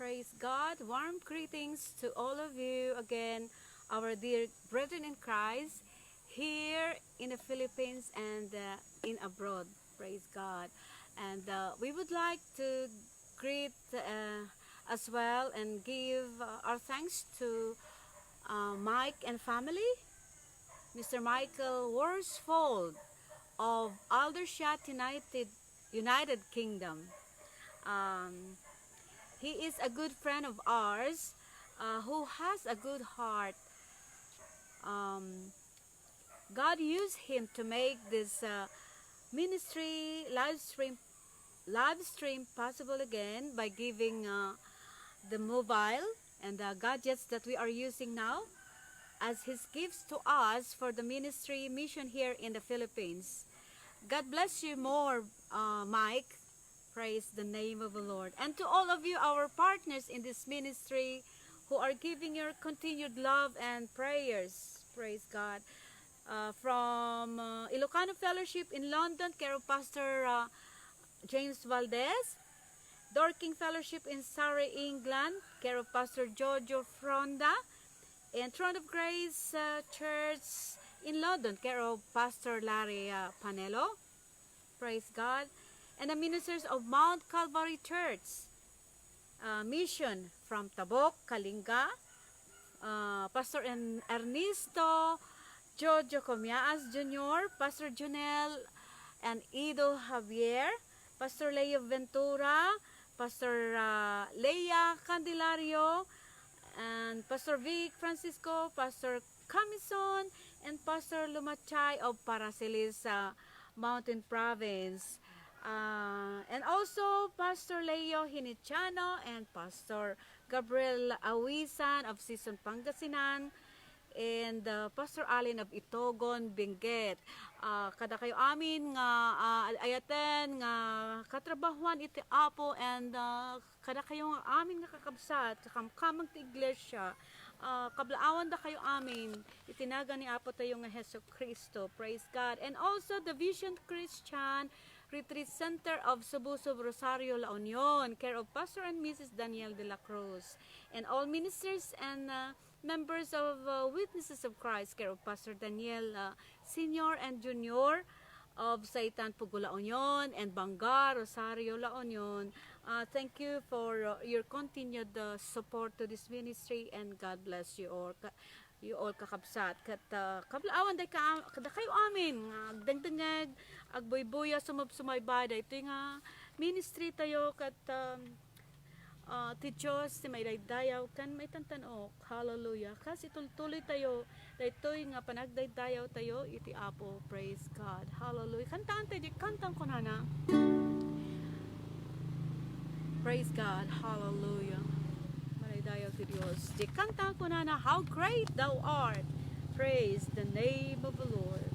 Praise God. Warm greetings to all of you again, our dear brethren in Christ, here in the Philippines and in abroad. Praise God. And we would like to greet as well and give our thanks to Mike and family, Mr. Michael Worsfold of Aldershot United Kingdom. He is a good friend of ours who has a good heart. God used him to make this ministry live stream possible again by giving the mobile and the gadgets that we are using now as his gifts to us for the ministry mission here in the Philippines. God bless you more, Mike. Praise the name of the Lord. And to all of you, our partners in this ministry who are giving your continued love and prayers. Praise God. From Ilocano Fellowship in London, care of Pastor James Valdez. Dorking Fellowship in Surrey, England, care of Pastor Jojo Fronda. And Throne of Grace Church in London, care of Pastor Larry Panelo. Praise God. And the ministers of Mount Calvary Church Mission from Tabok, Kalinga, Pastor Ernesto Jojo Comiaas Jr., Pastor Junel and Ido Javier, Pastor Leo Ventura, Pastor Leia Candelario, and Pastor Vic Francisco, Pastor Camison, and Pastor Lumachay of Paracelis Mountain Province. And also Pastor Leo Hinichano and Pastor Gabriel Awisan of Sison Pangasinan and Pastor Allen of Itogon, Benguet. Kada kayo amin nga ayaten nga katrabahuan iti Apo and kada kayo nga amin nga kakabsat kamkamang ti iglesia. Kablaawan da kayo amin itinaga ni Apo tayo nga Hesus Kristo. Praise God. And also the Vision Christian Retreat Center of Subusub Rosario, La Union, care of Pastor and Mrs. Daniel de la Cruz, and all ministers and members of Witnesses of Christ, care of Pastor Daniel Senior and Junior of Saitan Pugo, La Union, and Banga, Rosario, La Union. Thank you for your continued support to this ministry, and God bless you all. You all kakabsat kat kablaawan day kada kayo amin dagdangag agboy-boya sumabsumaybada ito nga ministry tayo kat ti Diyos ti may daydayaw kan may tantanok. Hallelujah. Kasi tuloy tayo daytoy nga panagdaydayaw tayo iti Apo. Praise God. Hallelujah. Kantaan tayo kantang ko na. Praise God. Hallelujah. Dayo to Dios. Di kanta ko na how great thou art. Praise the name of the Lord.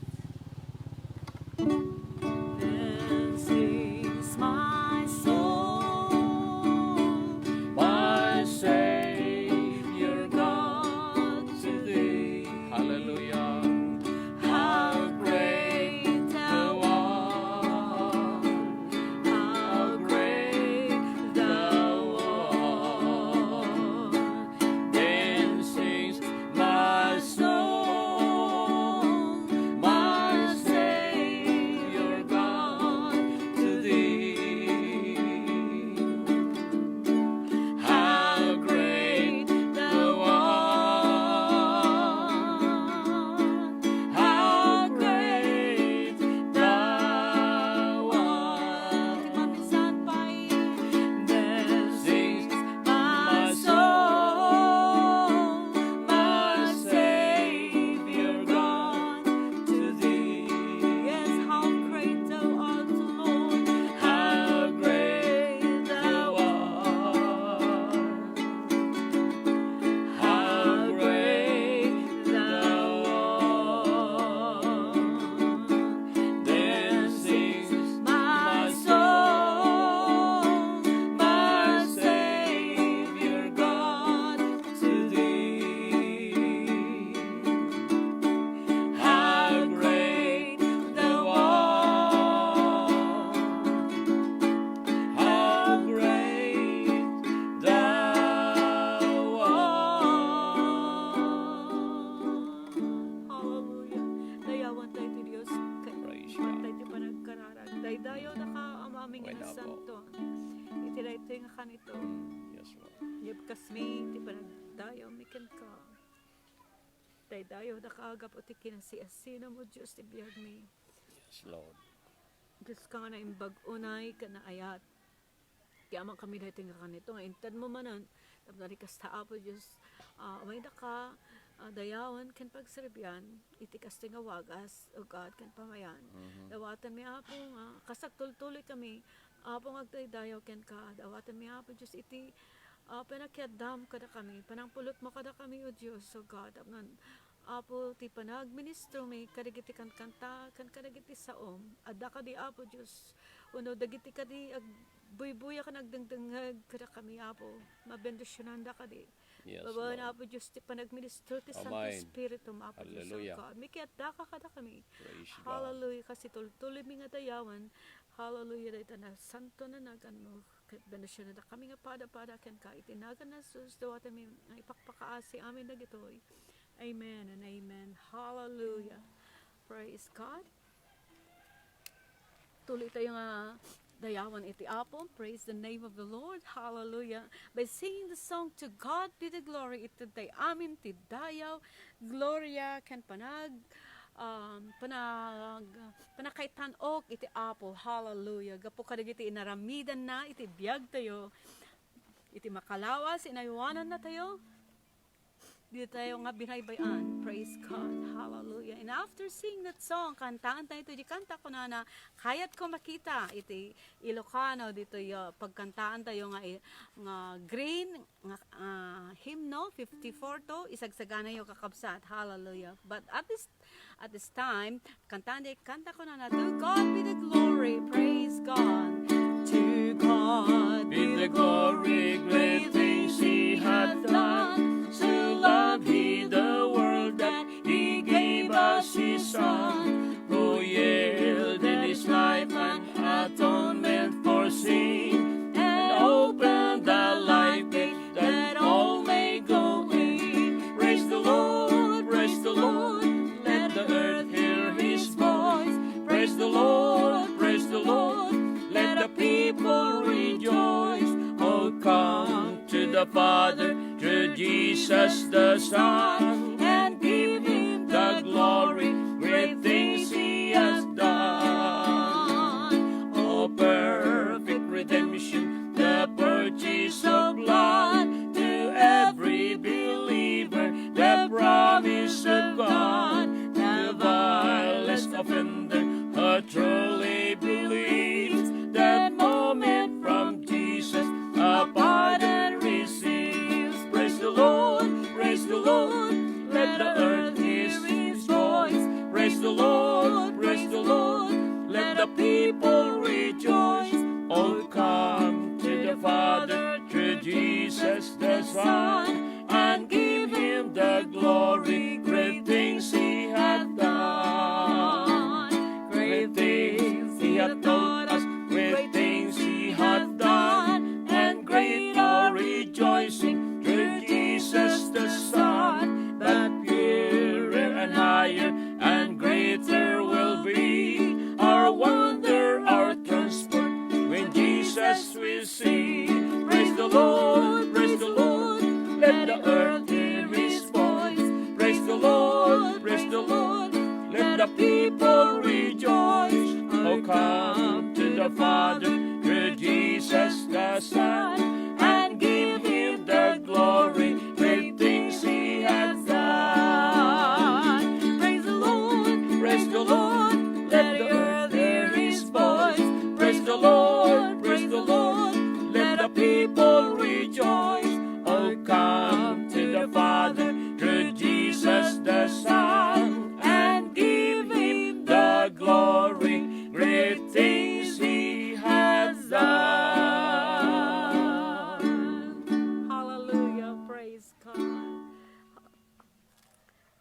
And sings my soul, my Savior God to thee. Hallelujah. How great thou art. How great thou art. Then sings my soul, santo. Iti ito nga kanito. Yes, Lord. Yabkas mi, ti panagdayaw mi ken ka. Dayo da kaagap o ti kinasiasina mo, Diyos, ibiyag mi. Yes, Lord. Diyos ka nga na imbag unay ka na ayat. Kaya man kami dahil nga kanito. Nga intad mo manan. Tapos kasta apo, Diyos. May da ka. Dayawan kan pagsaribyan. Itikas nga wagas. O God, kan pamayan. Dawatan mi apo nga. Kasagtul-tuloy kami. Apo nga dayaw ken ka. Dawatan mi apo, Diyos, iti panakyadam kada kami. Panangpulot mo kada kami, o Diyos. O God, apo ti panagministro mi kadagiti kan kanta kan kadagiti saom adda kadi apo Dios uno dagiti kadi buybuya kan agdengdengag kada kami apo mabendisyonan da kadi. Yes, Babawan Lord. apo Dios ti panagministro ti Santo Amen. Espiritu apo Dios. Hallelujah. Mikiat da ka kada kami. Praise God. Hallelujah kasi tuloy mi nga dayawan. Hallelujah dayta na santo na nagan mo bendisyonan da kami nga pada ken ka itinagan na sus dawatan mi nga ipakpakaasi amin dagitoy. Amen and amen. Hallelujah. Praise God. Tuloy tayo nga dayawan iti apo. Praise the name of the Lord. Hallelujah. By singing the song To God Be the Glory, iti day amin ti dayaw. Gloria kan panakaitan ok iti apo. Hallelujah. Gapo kadagiti inaramidan na iti biyag tayo. Iti makalawas, inaywanan na tayo. Dito tayo nga binaybayan. Praise God. Hallelujah. And after singing that song, kantaan tayo ito. Di kanta ko na kayat ko makita. Iti Ilocano. Dito pagkantaan tayo nga green hymno, 54 to. Isagsagana yung kakabsat. Hallelujah. But at this time, kantaan tayo, kanta ko na To God be the glory. Praise God. To God be the glory. Great things He hath done. So loved He the world that He gave us His Son, who yielded His life and atonement for sin, and opened the life gate that all may go in. Praise the Lord, let the earth hear His voice. Praise the Lord, let the people rejoice. Oh, come to the Father, through Jesus the Son, and give Him the glory, great things He has done. Oh, perfect redemption, the purchase of blood, to every believer, the promise of God. The vilest offender truly believes, that moment from Jesus a pardon receives. Praise the Lord, let the earth hear His voice. Praise the Lord, let the people rejoice. Oh, come to the Father, through Jesus the Son, and give Him the glory, great things He hath done. Great things He hath taught us, great things He hath done, and great our rejoicing through Jesus the Son. But purer and higher and greater will be our wonder, our transport, when Jesus will see. Praise the Lord, let the earth hear His voice. Praise the Lord, let the people rejoice. Oh, come to the Father, through Jesus the Son, and give Him the glory, great things He has done. Praise the Lord, let the earth hear His voice. Praise the Lord, let the people rejoice. Oh, come to the Father, through Jesus the Son, and give Him the glory, great things He has done. Hallelujah, praise God.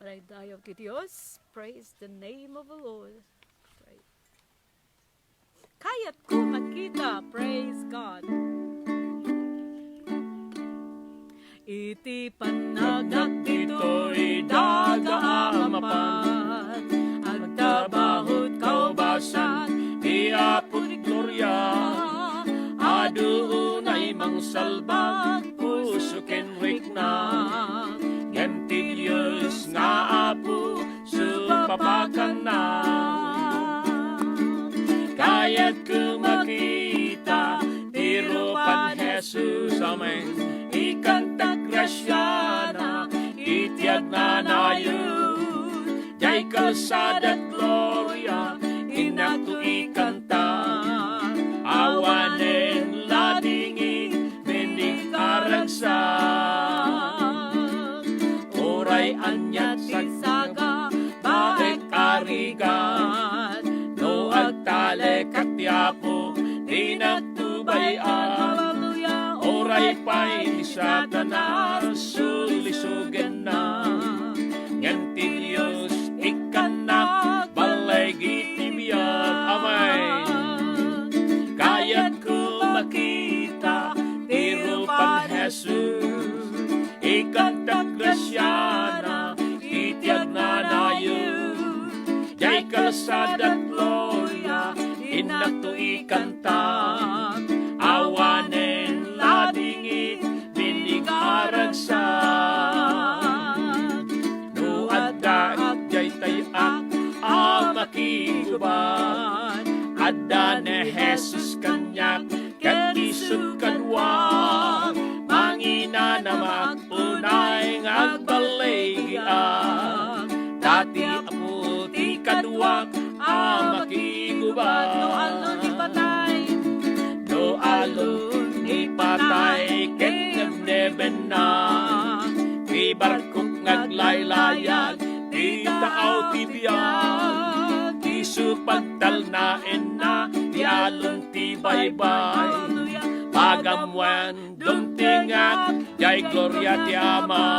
Alay tayo kay Diyos. Praise the name of the Lord. Kaya't ko makita, praise God. Iti panagak dito'y dagaamapan, agtabahot kaubasan, di apod gloria, adunay mangsalba puso ken rikna ngenti Dios nga apo supapakan na kayat ko makita tirupan Jesus amen ikanta grasya na itiag na nayon jay kalsada gloria inak to ikanta awanen ladingin bening karagsa oray anyat sagsaga baek arigan no agtale katyapo di natubayan oray pa'y sa tanar sulisugan na ngenti Diyos ikanak balay gitibiyag amen kayat ko makita tirupan Jesus ikantak grasya na itiag na nayon jay kalsada gloria inak to ikanta awanen ladingin binig aragsa no adda jay tayak makiguban adda ne Jesus kanyak ket isug kanwag mangina na magunay ngagbalaygian dati amuti kadwak makiguban no alon ni patay ket neben na di barkok ngaglaylayan di taaw tibiyag di supagtalnaen na di alon ti baybay pagamwan dumtingak jay gloria ti Ama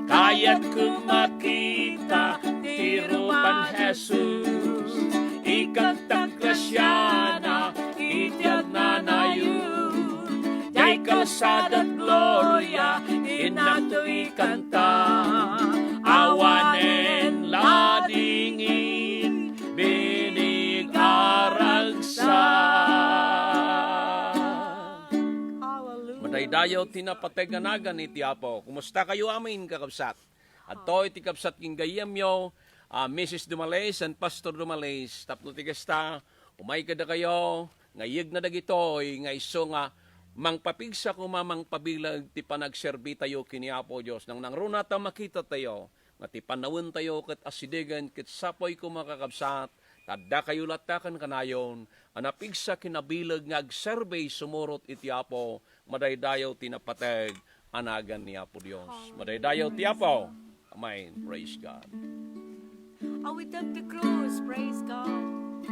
kayat kong makita tirupan Jesus ikantak grasya na itiag na nayon jay kalsada gloria inak to ikanta awanen ladingin binig aragsa madaydayaw tinapateganagan iti Apo kumusta kayo amin kakabsat at to iti kapsat king gayamyo Mrs. Dumal-is and Pastor Dumal-is tapno tigasta umay kada kayo ngayig na dagitoy nga iso nga mangpapigsa ko mamang pabilag ti panagserbi tayo kini Apo Dios nang nangruna ta makita tayo nga ti panawon tayo ket asidegan ket sapoy ko makakabsat tadda kayo latakan kanayon anapigsa kinabilag nga agserbe sumurot iti Apo madaydayaw tinapateg anagan ni Apo Dios madaydayaw ti Apo amen praise God awit of the cross praise God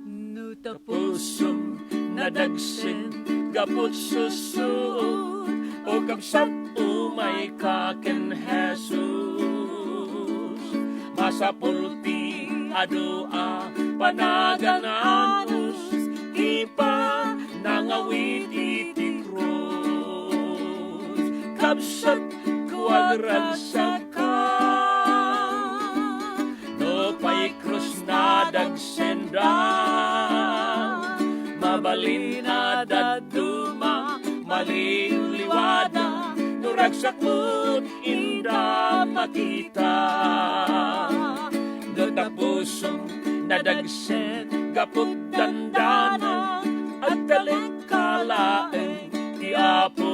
no tapusong nadagsen gapot susuot o kapsat umay kaken Jesus masapulti adua panagananos ipa nangawit iti krus kapsat kuagragsaka no pay krus na dagsenda mabalin na daduma maliliwada nuragsakot inda makita natapusong nadagsen gapot dandana at talengkalaeng ti Apo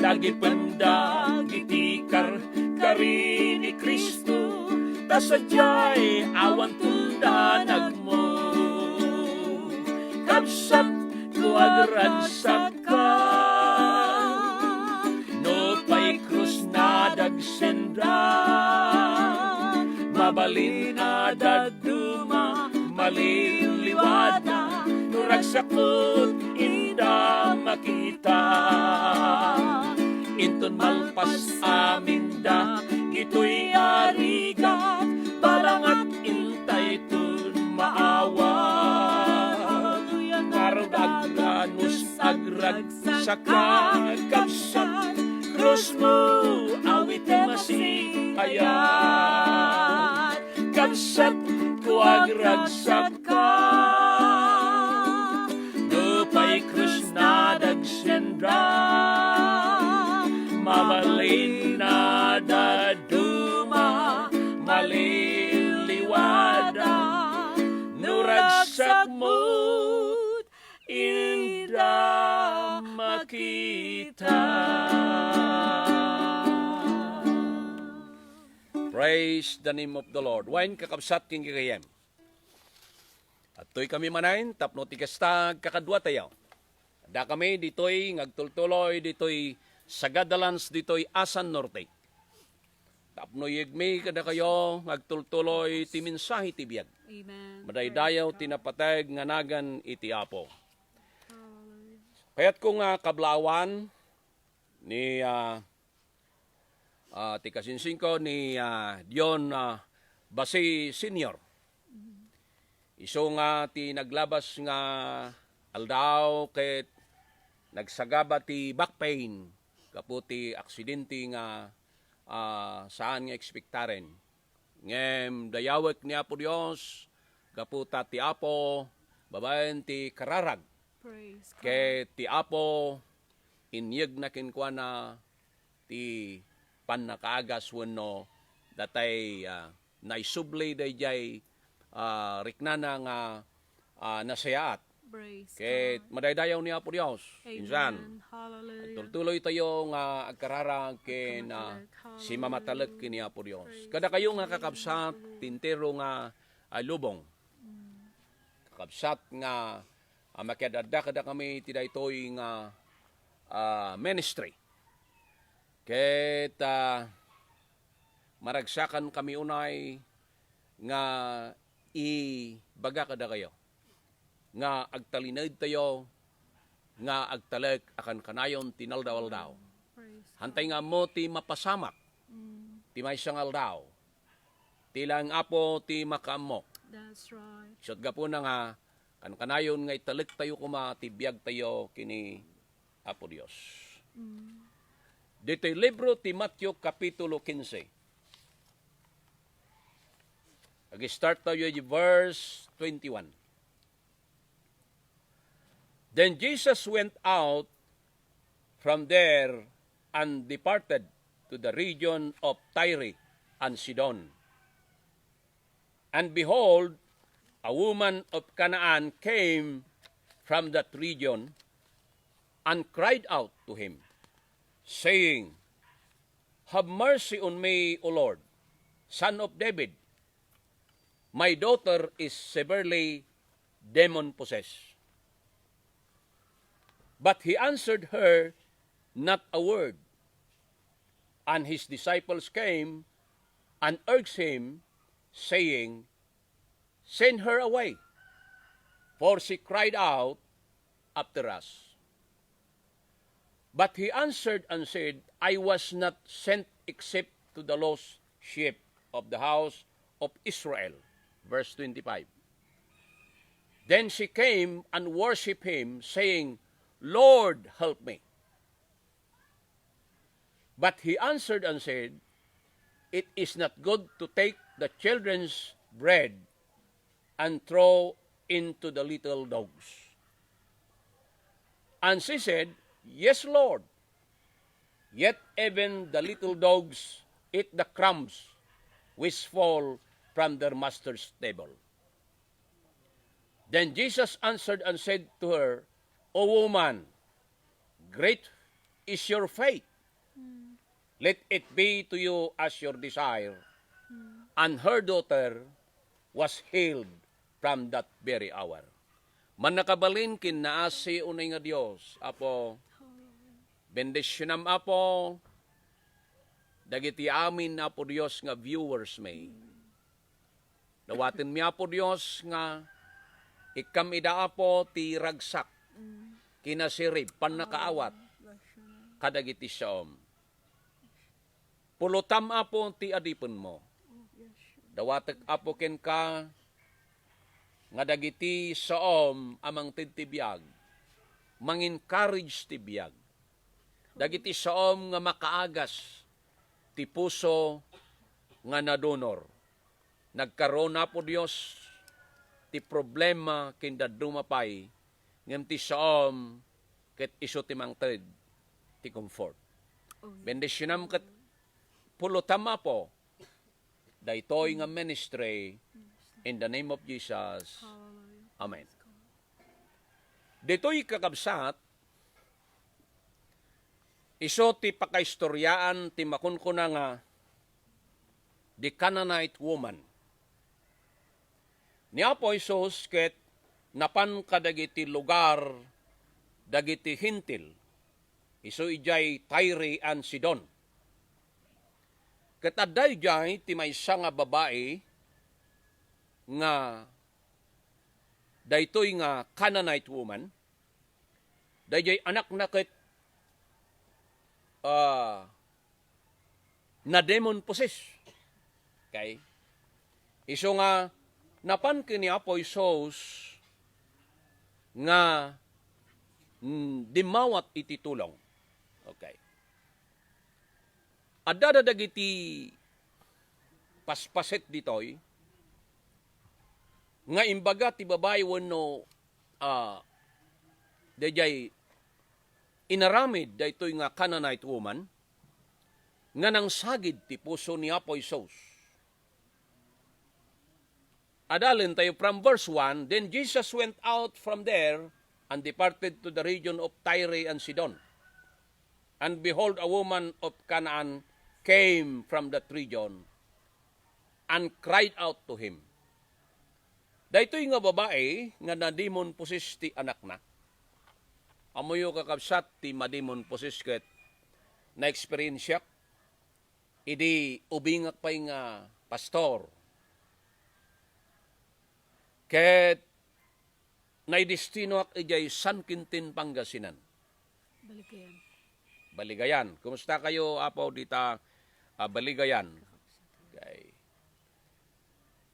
lagi pendag itikar kari ni Kristo tasadyay awan tundanag mo kapsat kuagragsak ka no pay krus na dagsenda mabalin na daduma maliliwada nuragsakot inda makita inton malpas aminda gito'y arigat balangat intay tun maawa Agranus agragsaka kapsat krus mo awit masihayat kapsat ko agragsaka agmut inda makita. Praise the name of the Lord. Wain kakabsat king gigayem. At to'y kami manayin, tapno tikastag kakadwa tayo. Da kami dito'y ngagtultuloy, dito'y Sagadalans, dito'y Asan Norte. Tapno yigmi kada kayo, ngagtultuloy, timinsahi tibiyag. Amen. Madaydayaw, tinapatag, nganagan, itiapo. Kaya't kung kablawan ni tikasinsing ko ni Dion Basi Senior. Iso nga ti naglabas nga aldaw ket nagsagaba ti back pain kaputi aksidente nga saan nga ekspektaren. Ngem dayawek ni Apo Dios kaputa ti Apo babaen ti kararag. Praise God. Ket ti Apo inyeg na kinkwana ti panakaagas wenno datay naisubli dayjay riknana nga nasayaat. Praise Ket madaydayaw ni Apo Dios. Insan. Amen. Hallelujah. Tultuloy tayo nga agkararang ken si mamatalag kini Apo Dios. Kada kayo nga kakabsat tintero nga lubong. Kakabsat nga makiadada kada kami ti daytoy nga ministry. Ket maragsakan kami unay nga ibaga kada kayo. Nga agtalinid tayo, nga agtalag akan kanayon tinaldaw-aldaw. Praise Hantay nga mo ti mapasamak, ti may sangaldaw. Tilang Apo ti makaamok. That's right. Isot gapo na nga, kanayon nga italag tayo kuma, tibiyag tayo kini Apo Dios. Dito'y libro ti Matthew Kapitulo 15. Ag-start tayo yung verse 21. Then Jesus went out from there and departed to the region of Tyre and Sidon. And behold, a woman of Canaan came from that region and cried out to him, saying, Have mercy on me, O Lord, Son of David. My daughter is severely demon-possessed. But he answered her not a word. And his disciples came and urged him, saying, Send her away, for she cried out after us. But he answered and said, I was not sent except to the lost sheep of the house of Israel. Verse 25. Then she came and worshipped him, saying, Lord, help me. But he answered and said, It is not good to take the children's bread and throw into the little dogs. And she said, Yes, Lord. Yet even the little dogs eat the crumbs which fall from their master's table. Then Jesus answered and said to her, O woman, great is your faith. Let it be to you as your desire. And her daughter was healed from that very hour. Man nakabalin kin naasi unay nga Dios, Apo, bendisyonan Apo, dagiti amin Apo Dios nga viewers may. Dawatin mi Apo Dios nga ikam ida Apo ti ragsak, kinasirib, panakaawat, kadagiti siom. Pulutam Apo ti adipon mo. Dawatek Apo ken ka, nga dagiti soom amang titibiyag, mang-encourage tibiyag. Dagiti soom nga makaagas, ti puso nga nadonor. Nagkaroon na po Diyos, ti problema kinda dumapay, ngem ti soom, ket iso ti mangted, ti comfort. Bendisyonam ket pulotama po, daytoy nga ministry, in the name of Jesus. Amen. Dito'y kakabsat, iso ti pakaistoryaan ti makunkuna nga the Canaanite woman. Ni Apo Isos ket napan kadagiti lugar dagiti hintil. Iso ijay Tyre and Sidon. Ket adday jay ti maysa nga babae nga daytoy nga Canaanite woman. Dayjay anak na ket na demon possessed. Okay? Iso nga napan kini Apo Isos nga dimawat iti tulong. Okay. Adda dagiti paspaset ditoy nga imbaga ti babae wenno dayjay inaramid daytoy nga Canaanite woman nga nang sagid ti puso ni Apo Isos. Adalin tayo from verse 1, then Jesus went out from there and departed to the region of Tyre and Sidon. And behold, a woman of Canaan came from that region and cried out to him. Daytoy nga babae nga nadimon possessed ti anak na. Amoyo kakabsat ti madimon possessed ket na experience siya. Idi ubingak pay nga pastor. Ket naidestino ak ijay San Quintin, Pangasinan. Baligayan. Kumusta kayo, Apo, dita Baligayan? Okay.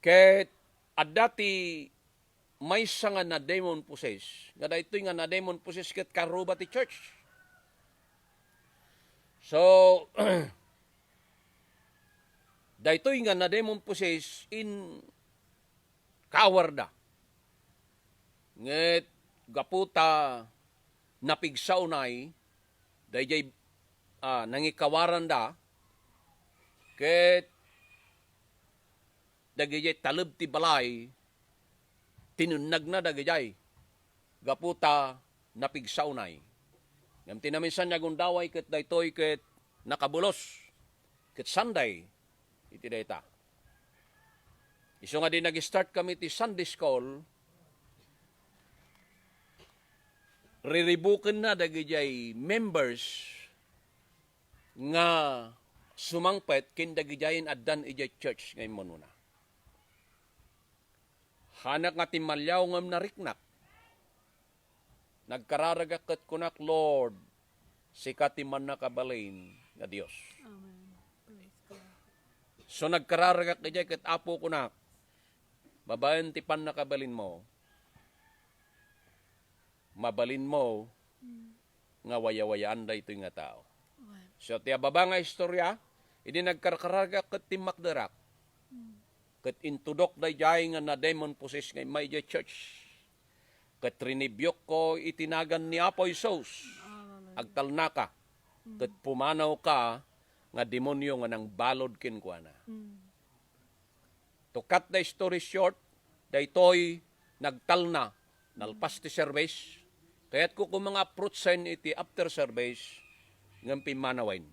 Ket adati may nga na demon possess. Nga daytoy nga na demon possess ket karuba ti church. So daytoy nga na demon possess in kawarda. Nget gaputa napigsaw nay dayjay nangikawaran da ket dagijay taleb ti balay tinunag na dagijay gaputa napigsaw nay ngem tinaminsan niya gundaway ket daytoy ket nakabulos ket Sunday iti dayta iso nga di nag-start kami ti Sunday school riribuken na dagijay members nga sumangpet kin dagijayin addan ijay church ngay monuna. Hanak nga timalyaw ngam nariknak. Nagkararagak ket kunak Lord sikat ti man nakabalin nga Dios. Amen. Praise God. So nagkararagak ijay ket Apo kunak babaen ti pan nakabalin mo. Mabalin mo nga waya-wayaan da ito nga tao. So, tiya baba nga istorya, hindi nagkarkaraga kat timakdarak. Kat intudok da jay nga na demon possess nga may jay church. Kat rinibyok ko itinagan ni Apo Isos. Agtalnaka. Kat pumanaw ka nga demonyo nga nang balod kinkwana. To cut the story short, da ito'y nagtalna, nalpas ti service. Kaya't ko kung mga approach sign iti after service, ngam pimanawain.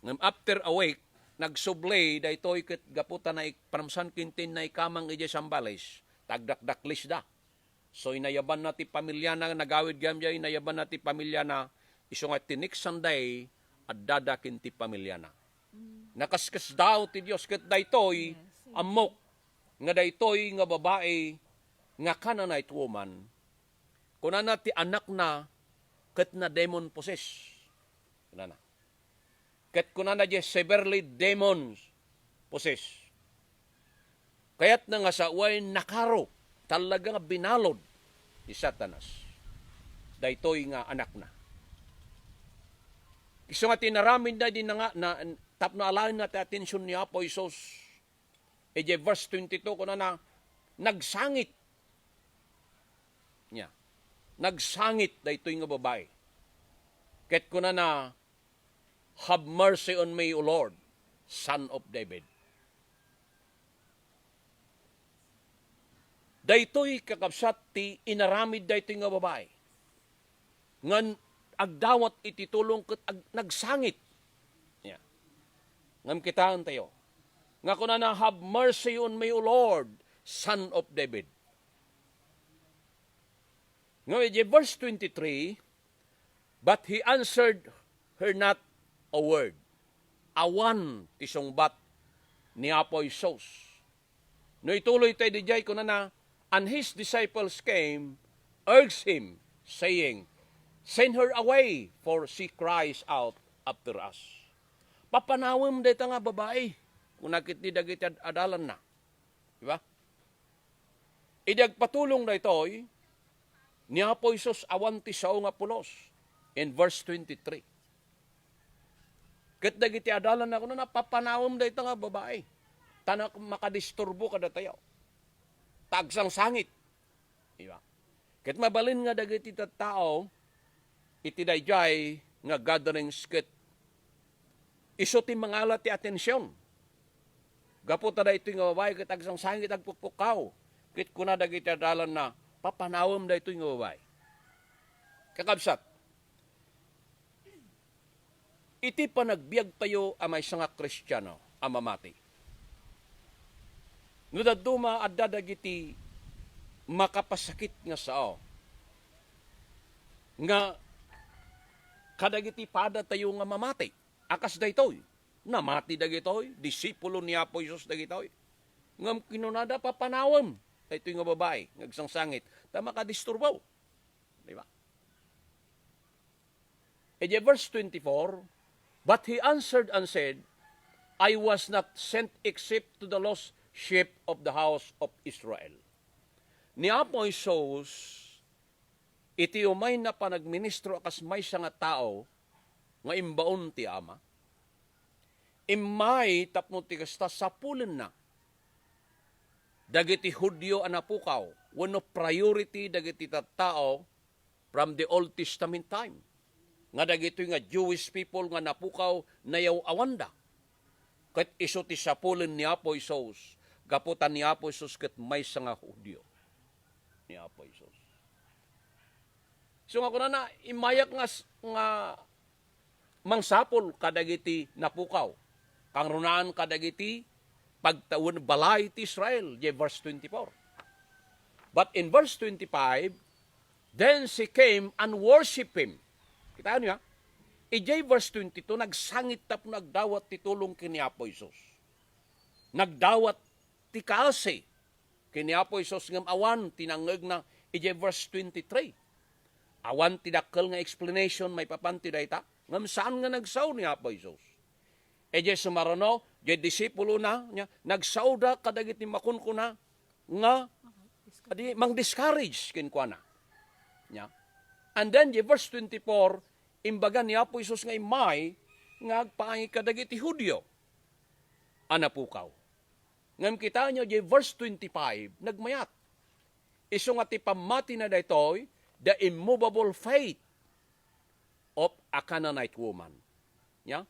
Ngam after awake, nagsublay, da ito'y gaputa na paramsan kintin na ikamang ije sambalis, tagdakdaklis da. So inayaban na ti pamilya na, nagawid gamya, inayaban na ti pamilya na, iso nga tinik sanday, at dadakin ti pamilya na. Nakaskas daw ti Diyos, ket da ito'y amok, nga da ito'y nga babae, nga Canaanite woman, kuna na ti anak na ket na demon possess. Kuna na. Ket kuna na je severely demons possess. Kayat na nga sa uway nakaro, talaga nga binalod ni Satanas. Daytoy nga anak na. Iso nga tinaramin da din nga na tapno alain na ti atensyon ni Apo Isos. Eje verse 22 kuna na nagsangit niya. Nagsangit da ito'y nga babae. Ket kuna na, have mercy on me, O Lord, Son of David. daytoy kakabsat ti inaramid daytoy nga babae. Ngan agdawat iti tulong ket nagsangit. Yeah. Ngam kitaan tayo. Nga kuna na, have mercy on me, O Lord, Son of David. Ngayon, verse 23, but he answered her not a word. Awan ti sungbat ni Apo Isos. No ituloy tayo di jay kuna na, and his disciples came, urged him, saying, send her away, for she cries out after us. Papanawam dito nga babae, kung nakit ni dagiti adalan na. Diba? Idagpatulong na ito'y, ni Apo Isos awan ti sao nga pulos, in verse 23. Kat dagiti adalan na kuno na papanawam dito nga babae. Tanak makadisturbo kada tayo. Tagsang sangit. Diba? Kat mabalin nga dagiti tao, iti dayjay nga gatherings ket iso ti mangala ti atensyon. Gapo tada ito nga babae ket agsang sangit agpukpukaw. Ket kuna dagiti adalan na papanawam da ito nga babae. Kakabsat, iti panagbiag tayo amay nga Kristiyano amamati. No daduma adda dagiti makapasakit nga sao. Nga kadagiti pada tayo nga mamati. Akas daytoy. Namati dagitoy, disipulo ni Apo Isos dagitoy. Ngam kinunada papanawam. Ito nga babae, ngagsang sangit, ta makadisturbaw. Diba? E verse 24, but he answered and said, I was not sent except to the lost sheep of the house of Israel. Ni Apo Isos, iti umay na panagministro akas may nga tao, nga imbaon ti ama, imay tapno ti kasta sapulen na, dagiti Hudyo anapukaw, one of priority dagiti tao from the Old Testament time. Nga dagito nga Jewish people nga napukaw nayaw awanda. Kat iso ti sapulen ni Apo Isos, gaputan ni Apo Isos ket may nga Hudyo. Ni Apo Isos. So nga kuna na, imayak nga mangsapol kadagiti napukaw. Kang runaan kadagiti pagtawon balay ti Israel, verse 24. But in verse 25, then she came and worship him. Kita niya? Verse 22, nagsangit tap nagdawat ti tulong kini Apo Isos. Nagdawat ti kalse kini Apo Isos ngam awan tinangeg na verse 23. Awan ti dakkel nga explanation may papanti dayta ngam saan nga nagsaw ni Apo Isos. Sumarano, disipulo na niya, nagsauda kadagiti makunkuna nga mang discourage kinkwana. Nya. And then verse 24, imbaga ni Apo Isos nga imay nga agpaangi kadagiti Hudyo. Anapukaw. Ngam kita nyo, verse 25, nagmayat. Iso nga ti pamati na daytoy, the immovable faith of a Canaanite woman. Nya.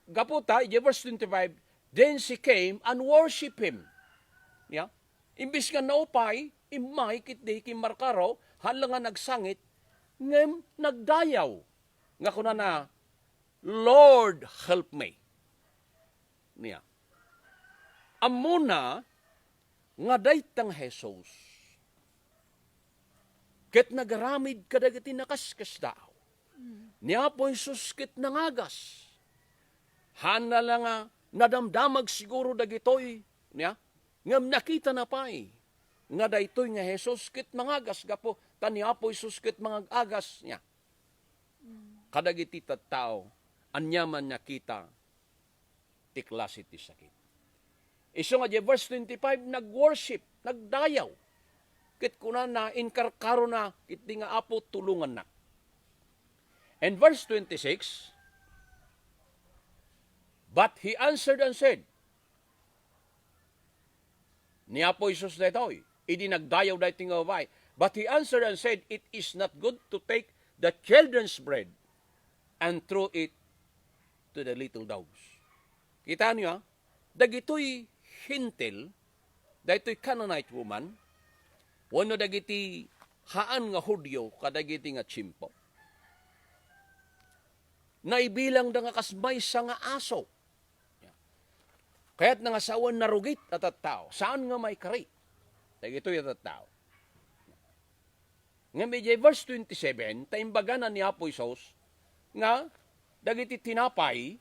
Gaputa, verse 25, then she came and worship him. Yeah? Imbis nga naupay, imay kitdi kimarkaro, hala nga nagsangit, ngem nagdayaw. Nga kuna na, Lord, help me. Niya. Amuna, nga daytang Jesus, ket nagaramid kadagiti nakaskas daw. Niya po Jesus ket nangagas. Hana lang nga, nadamdamag siguro dagitoy, niya, ngam nakita na pa'y, nga daytoy nga Jesus kit mangagas, gapo, taniya po Jesus kit mangagas niya. Kadagiti tao, anyaman nakita, tiklasi ti sakit. Iso nga, verse 25, nag-worship, nagdayaw, kit kuna na, inkarkaro na, kit di nga apo tulungan na. And verse 26, but he answered and said, niya po Isus daytoy, idi nagdayaw daytoy nga babae. But he answered and said, it is not good to take the children's bread and throw it to the little dogs. Kita niyo, dagitoy hintil, daytoy Canaanite woman, Wano dagiti haan nga Hudyo kadagiti nga tsimpo. Naibilang da nga kasbay sa nga aso. Kaya't nga asawan narugit at tao. Saan nga may kari? Dagito yung tao. Nga medyo verse 27, taimbaga na ni Apo Isos, nga dagiti tinapay,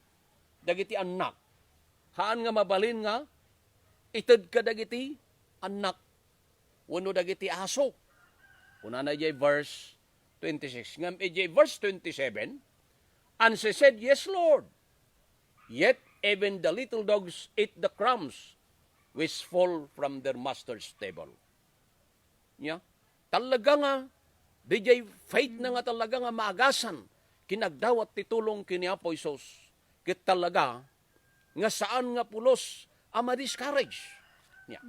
dagiti anak. Haan nga mabalin nga, ited ka dagiti anak. Wano dagiti aso. Kuna na jay verse 26. Nga jay verse 27, and she said, yes, Lord. Yet even the little dogs eat the crumbs which fall from their master's table. Yeah. Talaga nga, DJ faith na nga talaga nga maagasan, kinagdawat titulong kini Apo Isos, kit talaga, nga saan nga pulos, ma-discourage. Yeah.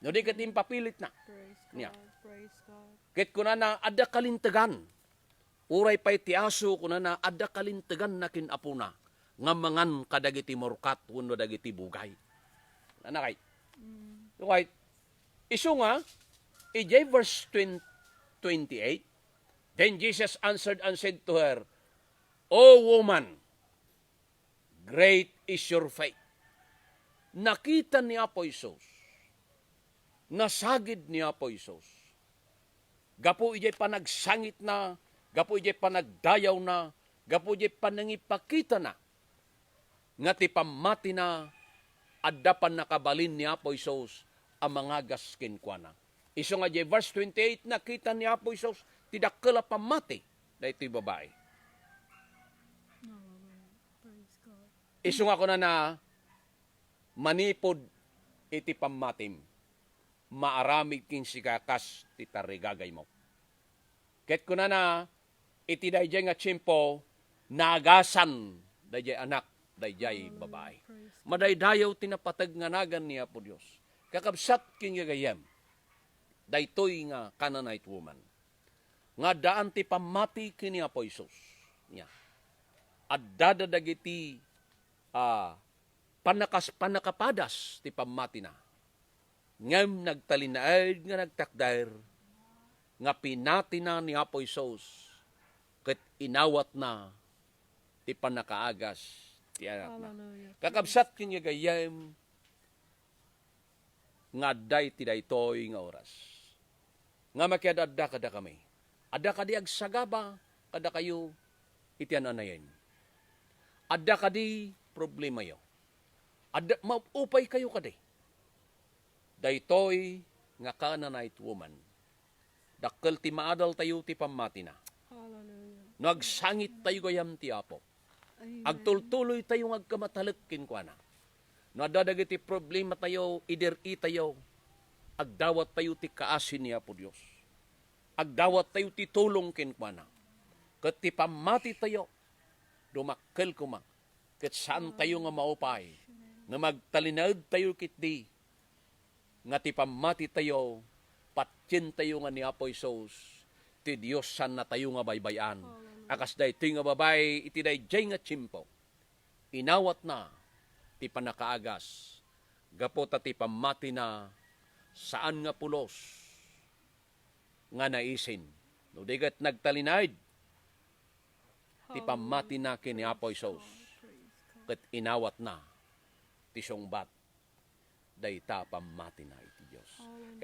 No, di katim papilit na. Praise God. Yeah. Praise God. Kit kuna na ada kalintagan, uray pa'y tiaso kuna na ada kalintagan na kinapuna, nga mangan kadagiti morkat, uno dagiti bugay. Nanakay. Okay. Isu nga, ijay verse 28, then Jesus answered and said to her, O woman, great is your faith. Nakita ni Apo Isos, nasagid ni Apo Isos. Gapo ijay panagsangit na, gapo ijay panagdayaw na, gapo ijay panangipakita na, nga ti pamati na, addapan nakabalin ni Apo Isos, ang mga gaskin kwa na. Iso nga jay verse 28, nakita ni Apo Isos, tidakala pamati, na ito'y babae. Praise God. Iso nga ko na manipod iti pamatim, maaramid kin sikakas ti tarigagay mo. Ket ko na iti dayjay nga tsimpo, nagasan dayjay anak, dayjay babae. Madaydayaw tinapatag nga nagan niya po Diyos. Kakabsat kin gagayam, daytoy nga Canaanite woman. Nga daan ti pamati kini Apo Isos. Nya. At dadadagiti panakapadas ti pamati na. Ngam nagtalinaid nga nagtakdair, nga pinati na ni Apo Isos, ket inawat na ti panakaagas ti anak na. Kakabsat kin gagayam, nga day ti daytoy nga oras. Nga makiadadda kada kami. Adda kadi agsagaba, kada kayo itian anayin. Adda kadi problema yo. Adda maupay kayo kadi. Daytoy nga Canaanite woman. Dakkel ti maadal tayo ti pamati na. Hallelujah. Nagsangit tayo gayam ti Apo. Amen. Agtultuloy tayo agkamatalek kinkwana. Nadadagiti problema tayo, ideri tayo, agdawat tayo ti kaasin niya po Diyos. Agdawat tayo ti tulong kinkwana. Kat ti pamati tayo, dumakkel kuma. Kat saan tayo nga maupay, nga magtalinad tayo kitdi, nga ti pamati tayo, patyin tayo nga ni Apo Isos, ti Diyos san na tayo nga baybayan. Akas day ito nga babay, iti day jay nga tsimpo. Inawat na, ti panakaagas, gapota ti pamati na, saan nga pulos, nga naisin. No digat nagtalinaid, ti pamati na kini Apo Isos, ket inawat na, ti sungbat, dayta pamati na iti Diyos.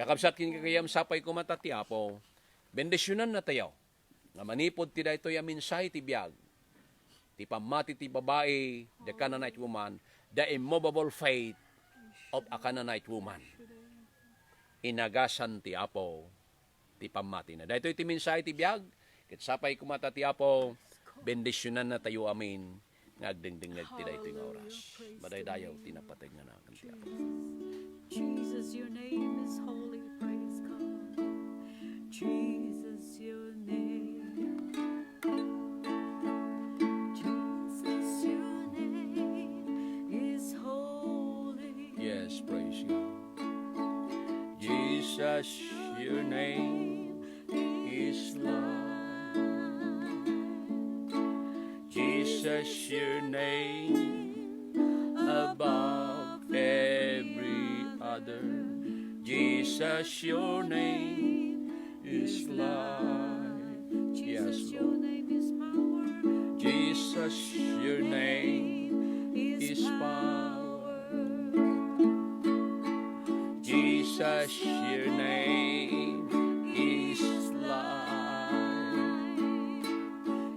Kakabsat kin kagayam sapay kumata ti Apo, bendisyonan na tayo, nga manipod ti daytoy aminsay ti biag, ti pamati ti babae, the Canaanite woman, the immovable faith of a Canaanite woman. Inagasan ti Apo, ti pamati na. Daytoy ti minsay ti biag, ket sapay kumata ti Apo, bendisyonan na tayo amin, nga agdingdingag ti daytoy nga oras. Madaydayaw tinapatay nga nakan ti Apo. Jesus, your name is holy. Praise God. Jesus, your name. Jesus, your name is holy. Yes, praise you. Jesus, your name is love. Jesus, your name above every other. Jesus, your name is life. Jesus, Yes, your Lord. name is power. Jesus, your name is power. Jesus, your name is life.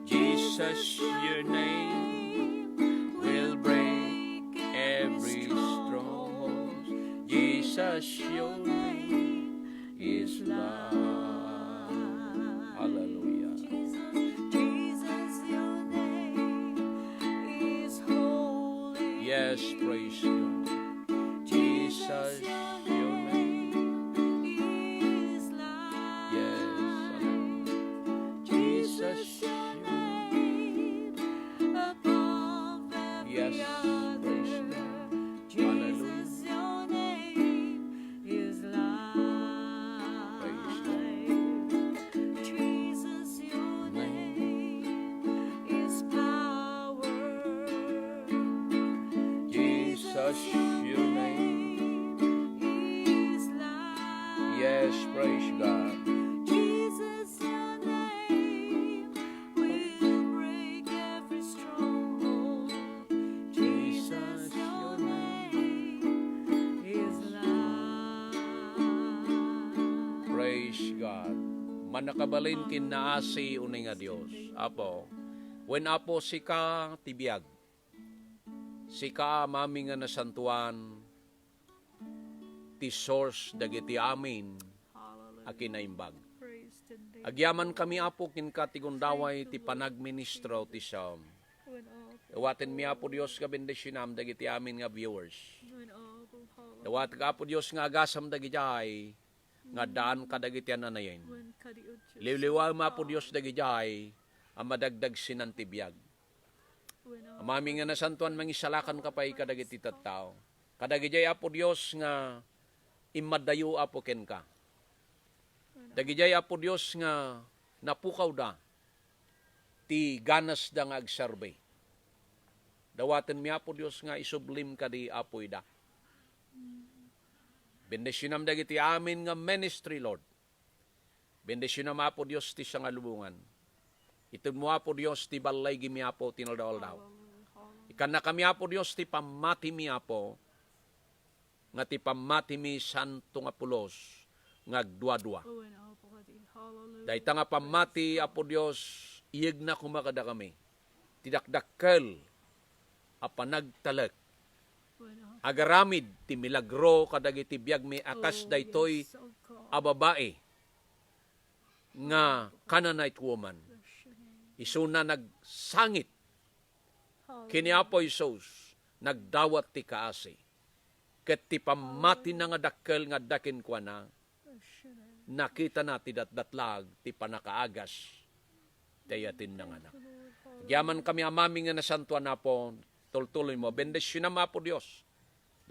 Jesus, your name will break every stronghold. Jesus, your name is life. Hallelujah. Jesus, your name is holy. Yes, praise God. Jesus, your name. is life. Yes, hallelujah. Jesus, your your name. name above every Yes, praise other. God. Jesus, your name is Praise life. Jesus, your name is power. Jesus, your name. is life. Yes, praise God. Jesus, your name will break every stronghold. Jesus, your name is life. Praise God. Manakabalin kin naasi unay nga Dios. Apo, when apo sika tibiyag, sika mami nga nasantuan, ti source dagiti amin, Hallelujah. akinaimbag. Praise the name. Agyaman kami apo kin katigundaway ti panagministro ti Psalm. When all, Dawaten mi apo Dios ka bendisyonam dagiti amin nga viewers. when all, hallelujah. Dawat ka apo Dios nga agasam dagiti nga daan ka dagiti ananayin. When kadiut just, Liwliwa ma po Dios dagiti ang madagdag sinantibiyag. when all, Amami nga nasantuan mangisalakan ka pa kadagiti tattao. Kadagiti apo Dios nga imadayo apo ken ka. Dagiti apo Dios nga napukaw da ti ganas da nga agserbe. Dawaten mi apo Dios nga isublim ka di apoy da. Bendisyonam dagiti amin nga ministry, Lord. Bendisyonam apo Dios ti nga lubungan. Ito mo apo Dios ti balay gimi apo tinaldawal daw. Ikan na kami apo Dios ti pamati mi apo nga ti pamati mi santo nga pulos nga agdua-dua. when all, hallelujah. Dahil nga pamati apo Dios iyeg na kumakada kami. Tidakdakkel a panagtalek. When all, Agaramid ti milagro kadagiti biag mi akas daytoy yes, oh God. a babae nga Canaanite woman. Isu na nagsangit kini Apo Isus nagdawat ti kaasi. Ket ti pamati na nga dakkel nga dakin kwa na nakita na ti datdatlag ti panakaagas dayatin na nga na. Gyaman kami amami nga nasantuan na po tultuloy mo. Bendisyon na po Dios.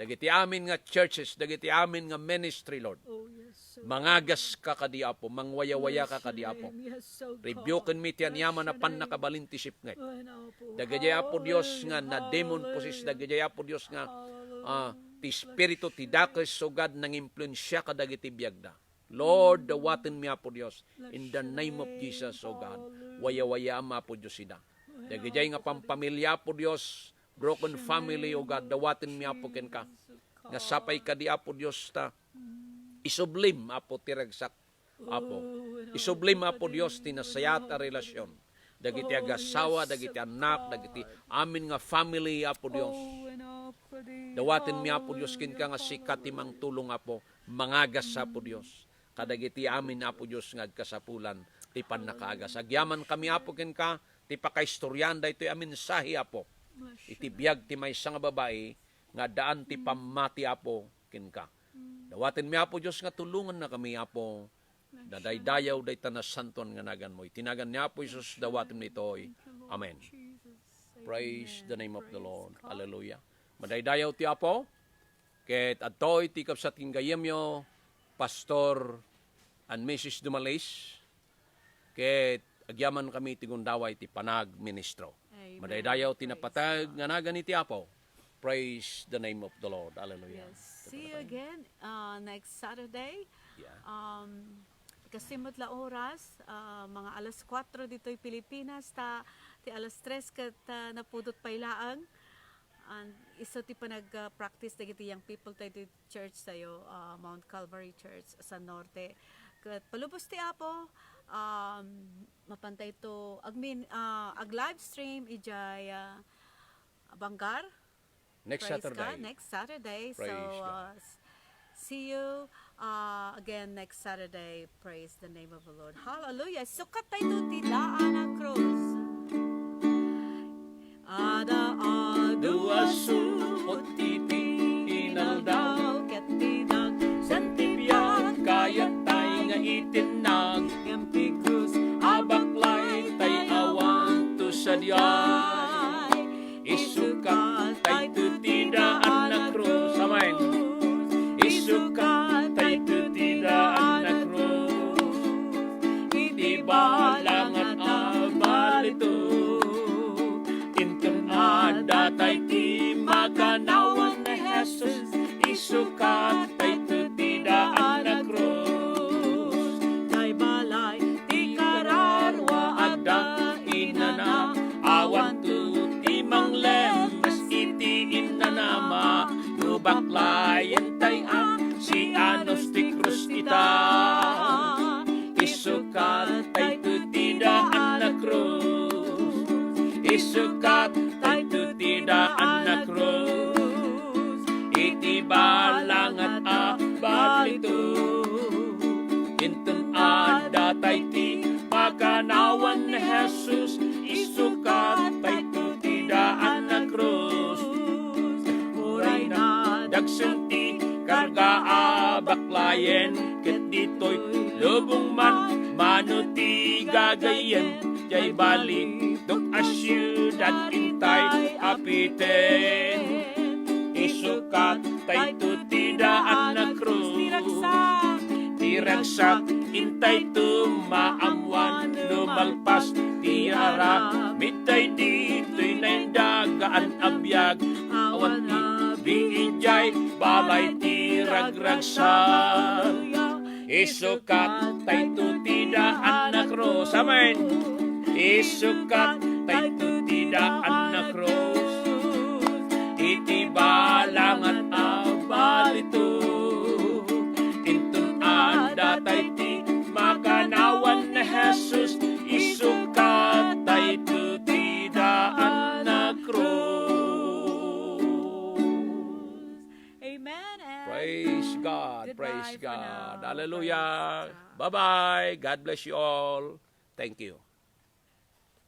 Dagiti amin nga churches, dagiti amin nga ministry, Lord. Oh, yes, so Mangagas ka kadi Apo, mangwaya-waya ka kadi Apo. yes, so God. Rebuken mi ti anyaman na pan nakabalintisip nga. When all, Dagiti Apo Dios nga na demon possessed, dagiti Apo Dios nga ti spirito ti dakes so God nang impluensya ka dagiti biagda. Lord, dawaten mi Apo Dios in the name of Jesus, O God. Waya-waya ama Apo Dios ida. Dagiti nga pampamilya Apo Dios, broken family, O God, dawaten mi Apo ken ka. Nga sapay ka di Apo Dios ta. Isublim Apo tiragsak Apo. Isublim Apo Dios tinasayat a relasyon. Dagiti agasawa, dagiti anak, dagiti amin nga family Apo Dios. when all, Dawaten mi Apo Dios ken ka nga sikat timang tulong Apo. Mangagas Apo Dios. Kadagiti amin Apo Dios nga agkasapulan ti panakaagas. Agyaman kami Apo ken ka ti pakaistoryan daytoy a mensahe Apo. Iti biag ti maysa nga babae nga daan ti pamati Apo ken ka. Dawaten mi Apo Dios nga tulungan na kami Apo. Dadaydayaw day tanas santon nga nagan mo. Tinagan ni Apo Isus dawaten mi itoy. Amen. Praise the name of the Lord. Hallelujah. Madaydayaw ti Apo. Ket adtoy ti kapsat king gayemyo Pastor and Mrs. Dumal-is. Ket agyaman kami ti gundaway ti panag ministro. Amen. Madaydayaw ti napatag nga nagan iti Apo. Praise the name of the Lord. Hallelujah. Yes. See you again next Saturday. Yeah. kasimot la oras, mga alas 4 dito'y Pilipinas, ti alas 3 kat napudot pailaang. And iso ti pa nag-practice dagiti young people tayo ti church tayo, Mount Calvary Church sa Norte. Kat palubos ti Apo, mapantay to ag live stream ijay Banggar. Next Praise Saturday. God, next Saturday. Praise so God. see you again next Saturday. Praise the name of the Lord. Hallelujah. Sukat tayo ti daan ang krus. Ada Duasu otiti inaldaw ket tidag santibiyag kayat tay nga itinag empty krus abaklay tay awan to sa Diyay isukat tay tutidaan na krus samain isukat tay tutidaan na krus iti balangan abal ito intun ada tay ti maganawan na Jesus isukat tay tutidaan na krus tay balay ti kararwa ada inana awan tu ti manglem mas iti inanama nubaklayan tay si anos ti krus ita isukat tay tutidaan na krus isukat tay tutidaan na krus iti balangat abal ito intun ada tay ti maganawan ni Jesus isukat tay tutidaan na krus uray na dagsenti karga abaklayen ket ditoy lubong man manuti gagayen jay bali dok asyudad intay apiten isukat tay tutidaan na krus tiragsak intay tumaamwan lumalpas tiara mitay dito'y naindagaan abiyag awan biijay balay tiragragsak isukat tay tutidaan na krus amen isukat tay tutidaan na krus iti balangat abal ito intun ada tay ti maganawan na Jesus isukat tay tutidaan na krus. Amen. And Praise God. goodbye Praise for God. now. Hallelujah. Praise God. Bye-bye. God bless you all. Thank you.